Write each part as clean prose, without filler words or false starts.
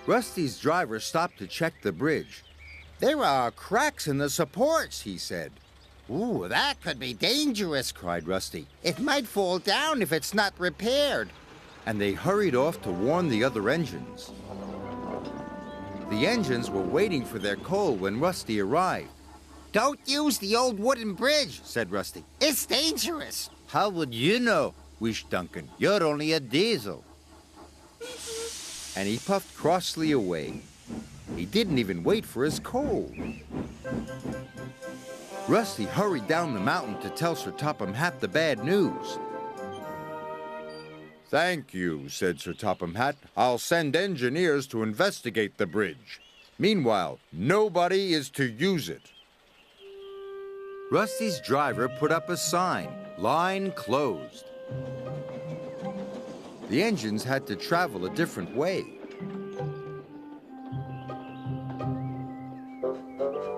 Rusty's driver stopped to check the bridge. "There are cracks in the supports," he said. "Ooh, that could be dangerous," cried Rusty. "It might fall down if it's not repaired." And they hurried off to warn the other engines. The engines were waiting for their coal when Rusty arrived. "Don't use the old wooden bridge," said Rusty. "It's dangerous." "How would you know?" wished Duncan. "You're only a diesel." And he puffed crossly away. He didn't even wait for his coal. Rusty hurried down the mountain to tell Sir Topham Hatt the bad news. "Thank you," said Sir Topham Hatt. "I'll send engineers to investigate the bridge. Meanwhile, nobody is to use it." Rusty's driver put up a sign, "Line closed." The engines had to travel a different way.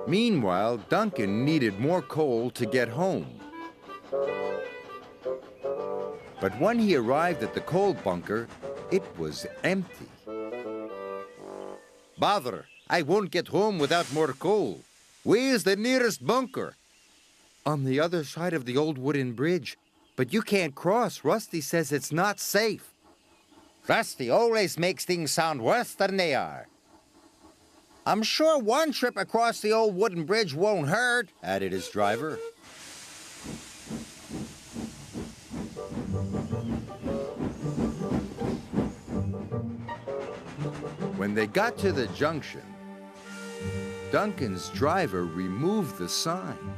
Meanwhile, Duncan needed more coal to get home. But when he arrived at the coal bunker, it was empty. "Bother! I won't get home without more coal. Where's the nearest bunker?" "On the other side of the old wooden bridge. But you can't cross. Rusty says it's not safe." Rusty always makes things sound worse than they are. "I'm sure one trip across the old wooden bridge won't hurt," added his driver. When they got to the junction, Duncan's driver removed the sign,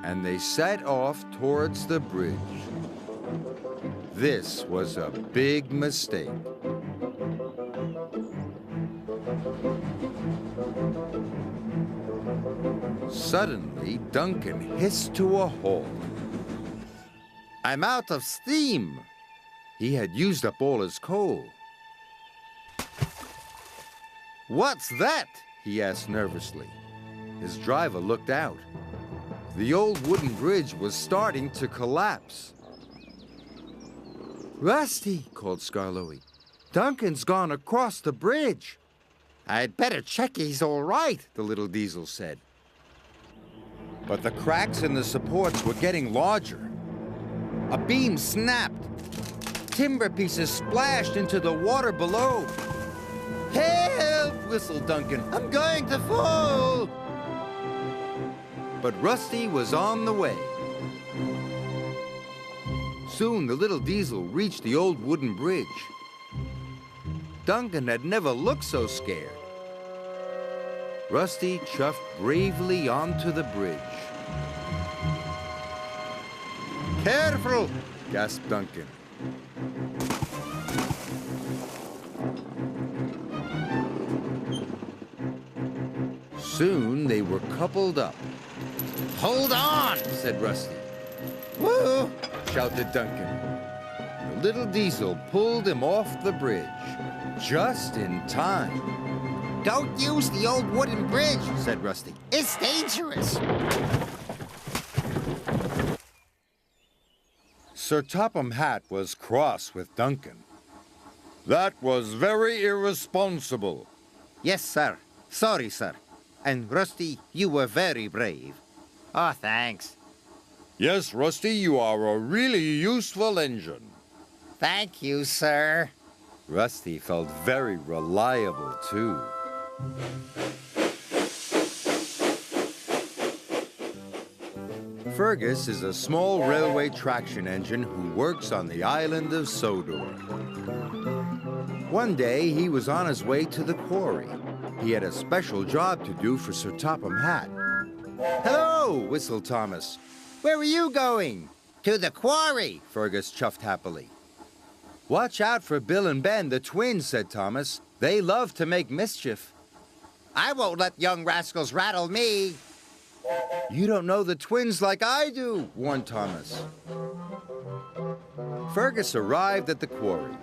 and they set off towards the bridge. This was a big mistake. Suddenly, Duncan hissed to a halt. "I'm out of steam." He had used up all his coal. "What's that?" he asked nervously. His driver looked out. The old wooden bridge was starting to collapse. "Rusty," called Skarloey. "Duncan's gone across the bridge." "I'd better check he's all right," the little diesel said. But the cracks in the supports were getting larger. A beam snapped. Timber pieces splashed into the water below. "Help!" whistled Duncan. "I'm going to fall!" But Rusty was on the way. Soon the little diesel reached the old wooden bridge. Duncan had never looked so scared. Rusty chuffed bravely onto the bridge. "Careful!" gasped Duncan. Soon they were coupled up. "Hold on," said Rusty. "Woo!" shouted Duncan. The little diesel pulled him off the bridge, just in time. "Don't use the old wooden bridge," said Rusty. "It's dangerous." Sir Topham Hatt was cross with Duncan. "That was very irresponsible." "Yes, sir. Sorry, sir. And Rusty, you were very brave." "Oh, thanks." "Yes, Rusty, you are a really useful engine." "Thank you, sir." Rusty felt very reliable, too. Fergus is a small railway traction engine who works on the island of Sodor. One day, he was on his way to the quarry. He had a special job to do for Sir Topham Hatt. "Hello," whistled Thomas. "Where are you going?" "To the quarry," Fergus chuffed happily. "Watch out for Bill and Ben, the twins," said Thomas. "They love to make mischief." "I won't let young rascals rattle me." "You don't know the twins like I do," warned Thomas. Fergus arrived at the quarry.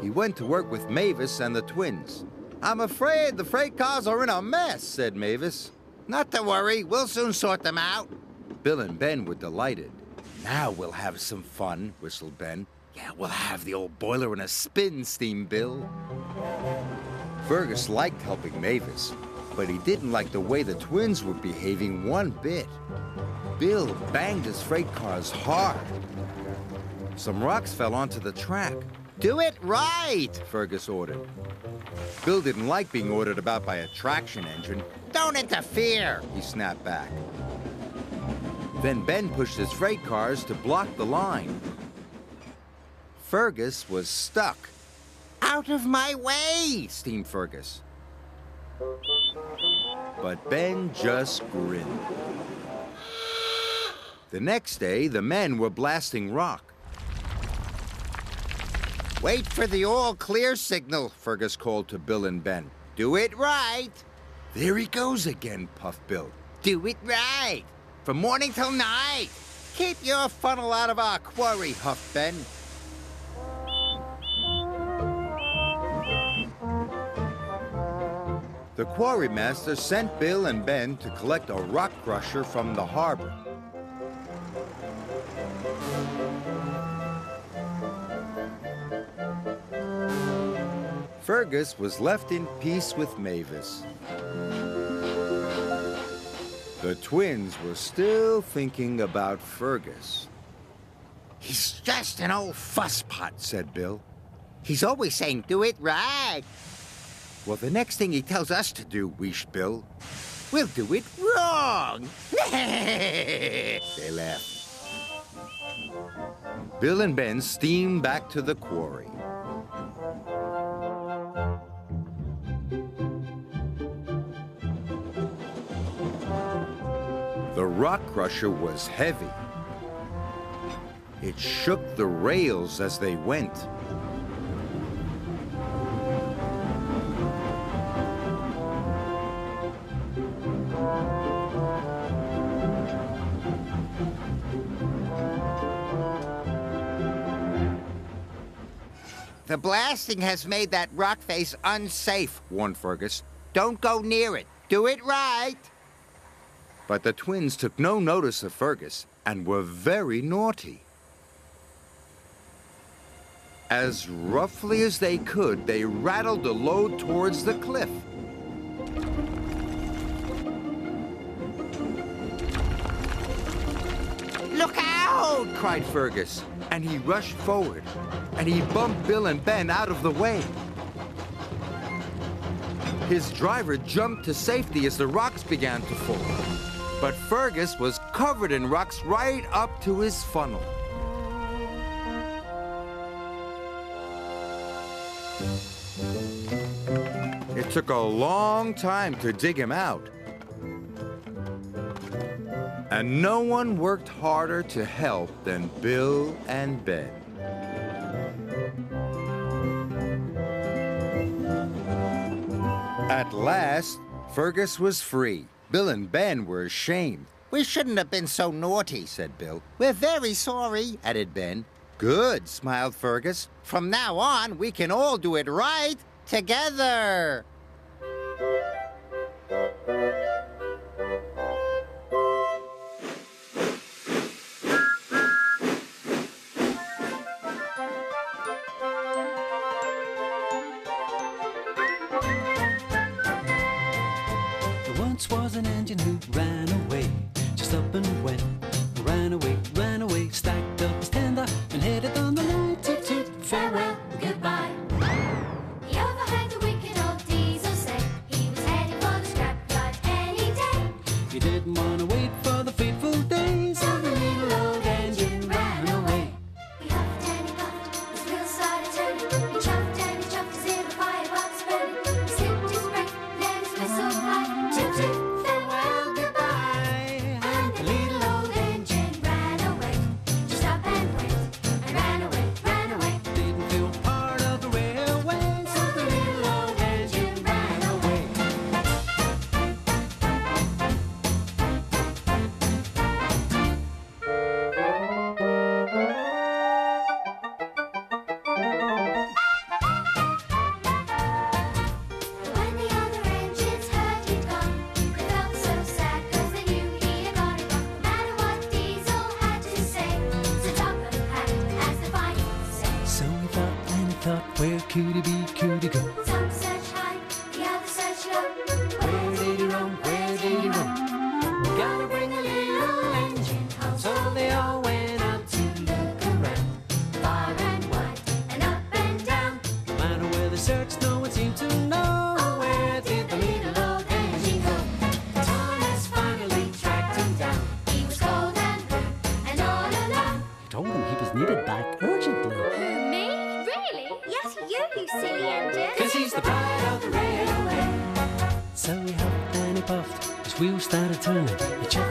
He went to work with Mavis and the twins. "I'm afraid the freight cars are in a mess," said Mavis. "Not to worry, we'll soon sort them out." Bill and Ben were delighted. "Now we'll have some fun," whistled Ben. "Yeah, we'll have the old boiler in a spin, steam Bill." Fergus liked helping Mavis, but he didn't like the way the twins were behaving one bit. Bill banged his freight cars hard. Some rocks fell onto the track. Do it right! Fergus ordered. Bill didn't like being ordered about by a traction engine. Don't interfere! He snapped back. Then Ben pushed his freight cars to block the line. Fergus was stuck. Out of my way! Steamed Fergus. But Ben just grinned. The next day, the men were blasting rock. Wait for the all clear signal, Fergus called to Bill and Ben. Do it right! There he goes again, puffed Bill. Do it right! From morning till night! Keep your funnel out of our quarry, huffed Ben. The quarry master sent Bill and Ben to collect a rock crusher from the harbor. Fergus was left in peace with Mavis. The twins were still thinking about Fergus. He's just an old fusspot, said Bill. He's always saying, do it right. Well, the next thing he tells us to do, wheezed Bill, we'll do it wrong. They laughed. Bill and Ben steamed back to the quarry. The rock crusher was heavy. It shook the rails as they went. The blasting has made that rock face unsafe, warned Fergus. Don't go near it. Do it right. But the twins took no notice of Fergus and were very naughty. As roughly as they could, they rattled the load towards the cliff. Look out! Cried Fergus, and he rushed forward, and he bumped Bill and Ben out of the way. His driver jumped to safety as the rocks began to fall. But Fergus was covered in rocks right up to his funnel. It took a long time to dig him out. And no one worked harder to help than Bill and Ben. At last, Fergus was free. Bill and Ben were ashamed. We shouldn't have been so naughty, said Bill. We're very sorry, added Ben. Good, smiled Fergus. From now on, we can all do it right together. Was an engine who ran away, just up and went. Ran away, stacked up his tender and headed on the line. Toot toot, farewell, goodbye. He overheard the wicked old diesel say he was heading for the scrapyard any day. He didn't want to wait for the fateful days, so the little old engine ran away. He huffed and he puffed, his wheels started turning. He chuffed and he chuffed as if a firebox was burning. He slipped his brake, let his whistle fly. Toot toot. Where could he be, could he go? Some search high, one seemed to know. Where did the little old engine go? Thomas finally tracked him down. He was cold and all alone. He told him he was needed back urgently. Who, me? Really? Yes, you silly engine. 'Cause he's the pride of the railway. So he huffed and he puffed, his wheels started turning. He chuffed